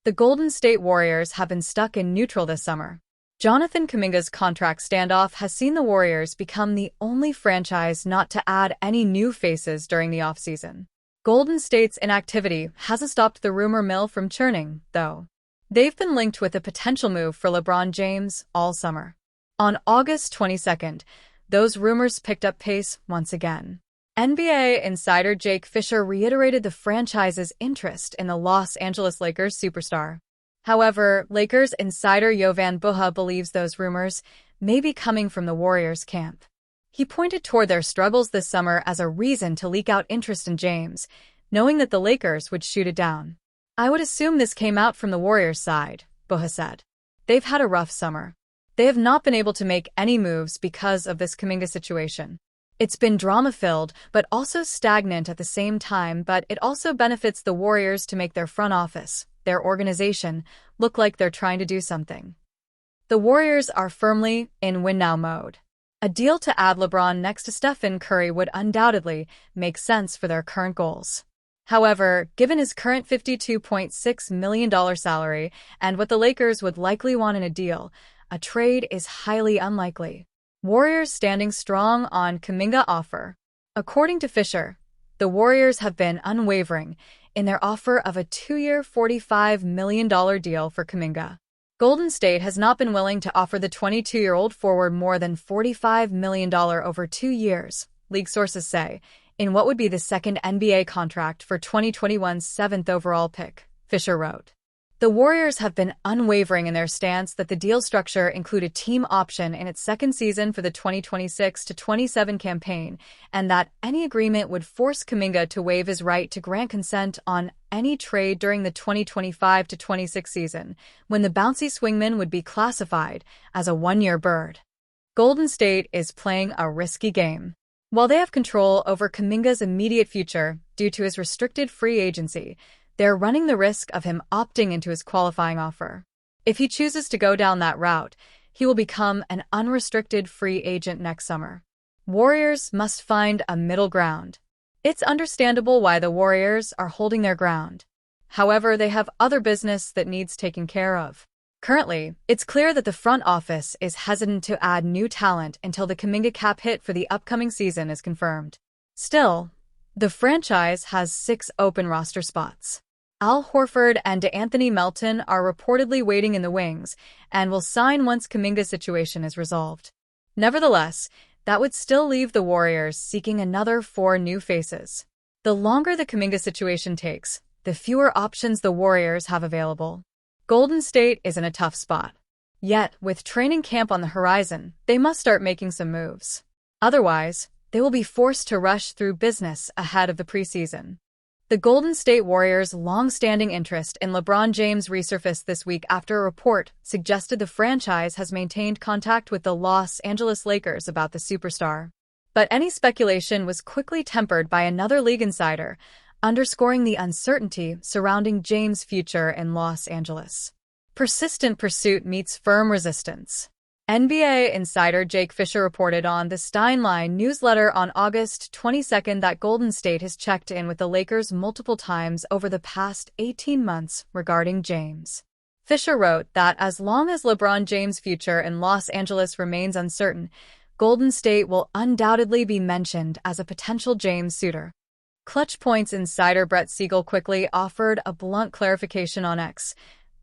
The Golden State Warriors have been stuck in neutral this summer. Jonathan Kuminga's contract standoff has seen the Warriors become the only franchise not to add any new faces during the offseason. Golden State's inactivity hasn't stopped the rumor mill from churning, though. They've been linked with a potential move for LeBron James all summer. On August 22nd, those rumors picked up pace once again. NBA insider Jake Fisher reiterated the franchise's interest in the Los Angeles Lakers superstar. However, Lakers insider Jovan Buha believes those rumors may be coming from the Warriors camp. He pointed toward their struggles this summer as a reason to leak out interest in James, knowing that the Lakers would shoot it down. "I would assume this came out from the Warriors' side," Buha said. "They've had a rough summer. They have not been able to make any moves because of this Kuminga situation. It's been drama-filled, but also stagnant at the same time, but it also benefits the Warriors to make their front office, their organization, look like they're trying to do something." The Warriors are firmly in win-now mode. A deal to add LeBron next to Stephen Curry would undoubtedly make sense for their current goals. However, given his current $52.6 million salary and what the Lakers would likely want in a deal, a trade is highly unlikely. Warriors standing strong on Kuminga offer. According to Fisher, the Warriors have been unwavering in their offer of a 2-year $45 million deal for Kuminga. Golden State has not been willing to offer the 22-year-old forward more than $45 million over 2 years, league sources say, in what would be the second NBA contract for 2021's 7th overall pick, Fisher wrote. The Warriors have been unwavering in their stance that the deal structure include a team option in its second season for the 2026-27 campaign, and that any agreement would force Kuminga to waive his right to grant consent on any trade during the 2025-26 season, when the bouncy swingman would be classified as a one-year bird. Golden State is playing a risky game. While they have control over Kuminga's immediate future due to his restricted free agency, they're running the risk of him opting into his qualifying offer. If he chooses to go down that route, he will become an unrestricted free agent next summer. Warriors must find a middle ground. It's understandable why the Warriors are holding their ground. However, they have other business that needs taken care of. Currently, it's clear that the front office is hesitant to add new talent until the Kuminga cap hit for the upcoming season is confirmed. Still, the franchise has 6 open roster spots. Al Horford and DeAnthony Melton are reportedly waiting in the wings and will sign once Kuminga's situation is resolved. Nevertheless, that would still leave the Warriors seeking another 4 new faces. The longer the Kuminga situation takes, the fewer options the Warriors have available. Golden State is in a tough spot. Yet, with training camp on the horizon, they must start making some moves. Otherwise, they will be forced to rush through business ahead of the preseason. The Golden State Warriors' long-standing interest in LeBron James resurfaced this week after a report suggested the franchise has maintained contact with the Los Angeles Lakers about the superstar. But any speculation was quickly tempered by another league insider, underscoring the uncertainty surrounding James' future in Los Angeles. Persistent pursuit meets firm resistance. NBA insider Jake Fisher reported on the Steinline newsletter on August 22 that Golden State has checked in with the Lakers multiple times over the past 18 months regarding James. Fisher wrote that as long as LeBron James' future in Los Angeles remains uncertain, Golden State will undoubtedly be mentioned as a potential James suitor. Clutch Points insider Brett Siegel quickly offered a blunt clarification on X.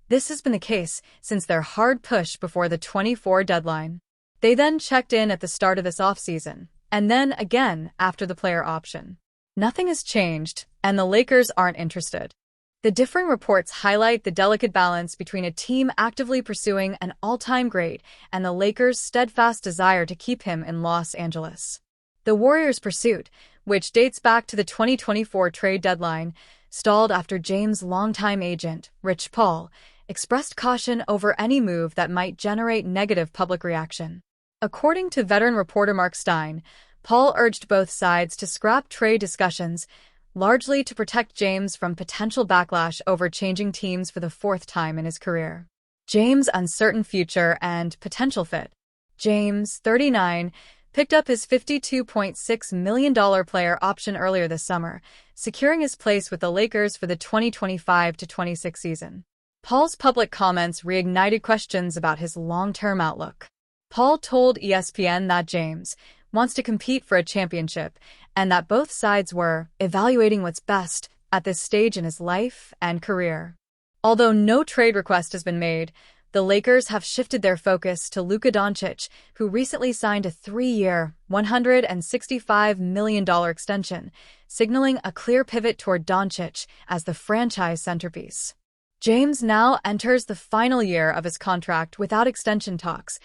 This has been the case since their hard push before the 24 deadline. They then checked in at the start of this offseason, and then again after the player option. Nothing has changed, and the Lakers aren't interested. The differing reports highlight the delicate balance between a team actively pursuing an all-time great and the Lakers' steadfast desire to keep him in Los Angeles. The Warriors' pursuit, which dates back to the 2024 trade deadline, stalled after James' longtime agent, Rich Paul, expressed caution over any move that might generate negative public reaction. According to veteran reporter Mark Stein, Paul urged both sides to scrap trade discussions, largely to protect James from potential backlash over changing teams for the 4th time in his career. James' uncertain future and potential fit. James, 39, picked up his $52.6 million player option earlier this summer, securing his place with the Lakers for the 2025-26 season. Paul's public comments reignited questions about his long-term outlook. Paul told ESPN that James wants to compete for a championship and that both sides were evaluating what's best at this stage in his life and career. Although no trade request has been made, the Lakers have shifted their focus to Luka Doncic, who recently signed a 3-year, $165 million extension, signaling a clear pivot toward Doncic as the franchise centerpiece. James now enters the final year of his contract without extension talks,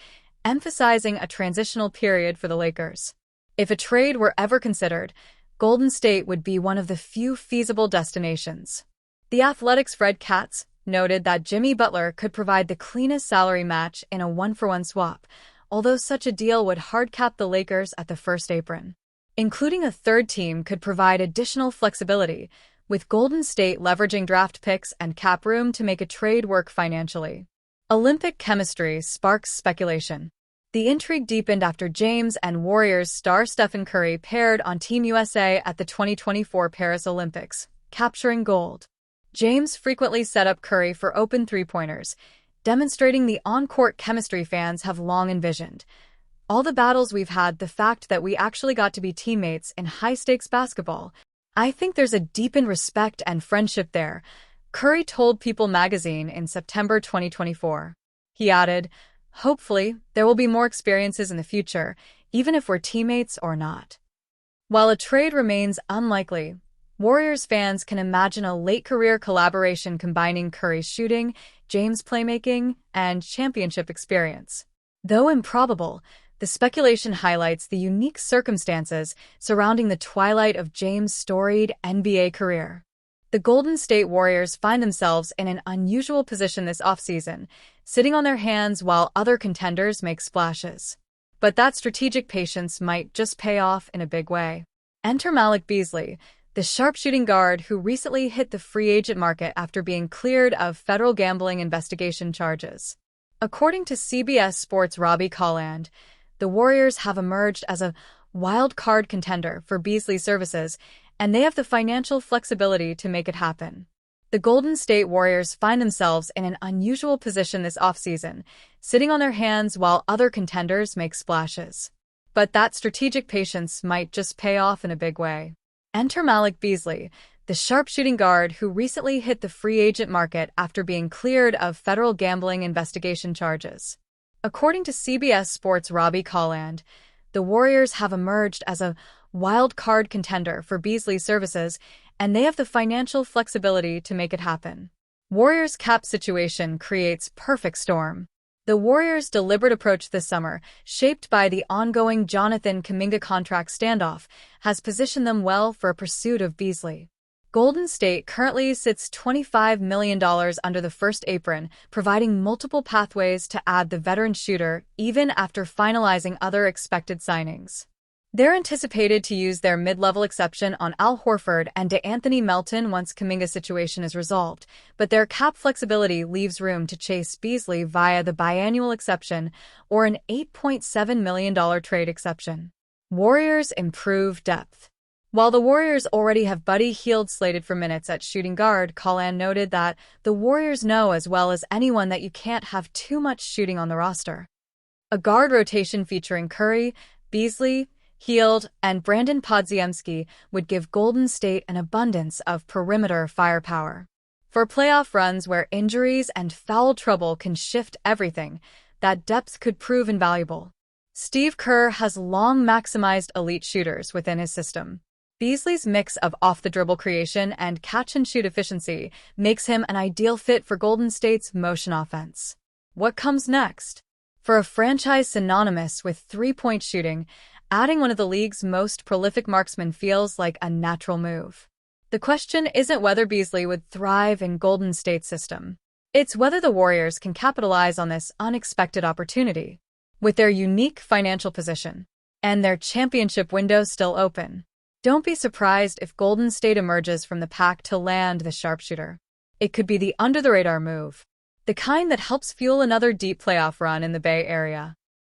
emphasizing a transitional period for the Lakers. If a trade were ever considered, Golden State would be one of the few feasible destinations. The Athletic's Fred Katz noted that Jimmy Butler could provide the cleanest salary match in a one-for-one swap, although such a deal would hard-cap the Lakers at the first apron. Including a third team could provide additional flexibility, with Golden State leveraging draft picks and cap room to make a trade work financially. Olympic chemistry sparks speculation. The intrigue deepened after James and Warriors star Stephen Curry paired on Team USA at the 2024 Paris Olympics, capturing gold. James frequently set up Curry for open three-pointers, demonstrating the on-court chemistry fans have long envisioned. All the battles we've had, the fact that we actually got to be teammates in high-stakes basketball, I think there's a deepened respect and friendship there, Curry told People magazine in September 2024. He added, "Hopefully, there will be more experiences in the future, even if we're teammates or not." While a trade remains unlikely, Warriors fans can imagine a late-career collaboration combining Curry's shooting, James' playmaking, and championship experience. Though improbable, the speculation highlights the unique circumstances surrounding the twilight of James' storied NBA career. The Golden State Warriors find themselves in an unusual position this offseason, sitting on their hands while other contenders make splashes. But that strategic patience might just pay off in a big way. Enter Malik Beasley, the sharpshooting guard who recently hit the free agent market after being cleared of federal gambling investigation charges. According to CBS Sports' Robbie Colland, the Warriors have emerged as a wild card contender for Beasley's services, and they have the financial flexibility to make it happen. The Golden State Warriors find themselves in an unusual position this offseason, sitting on their hands while other contenders make splashes. But that strategic patience might just pay off in a big way. Enter Malik Beasley, the sharpshooting guard who recently hit the free agent market after being cleared of federal gambling investigation charges. According to CBS Sports' Robbie Colland, the Warriors have emerged as a wild card contender for Beasley's services, and they have the financial flexibility to make it happen. Warriors' cap situation creates perfect storm. The Warriors' deliberate approach this summer, shaped by the ongoing Jonathan Kuminga contract standoff, has positioned them well for a pursuit of Beasley. Golden State currently sits $25 million under the first apron, providing multiple pathways to add the veteran shooter even after finalizing other expected signings. They're anticipated to use their mid-level exception on Al Horford and DeAnthony Melton once Kuminga's situation is resolved, but their cap flexibility leaves room to chase Beasley via the biannual exception or an $8.7 million trade exception. Warriors improve depth. While the Warriors already have Buddy Hield slated for minutes at shooting guard, Colland noted that the Warriors know as well as anyone that you can't have too much shooting on the roster. A guard rotation featuring Curry, Beasley, Hield, and Brandon Podziemski would give Golden State an abundance of perimeter firepower. For playoff runs where injuries and foul trouble can shift everything, that depth could prove invaluable. Steve Kerr has long maximized elite shooters within his system. Beasley's mix of off-the-dribble creation and catch-and-shoot efficiency makes him an ideal fit for Golden State's motion offense. What comes next? For a franchise synonymous with three-point shooting, adding one of the league's most prolific marksmen feels like a natural move. The question isn't whether Beasley would thrive in Golden State's system. It's whether the Warriors can capitalize on this unexpected opportunity. With their unique financial position and their championship window still open, don't be surprised if Golden State emerges from the pack to land the sharpshooter. It could be the under-the-radar move, the kind that helps fuel another deep playoff run in the Bay Area.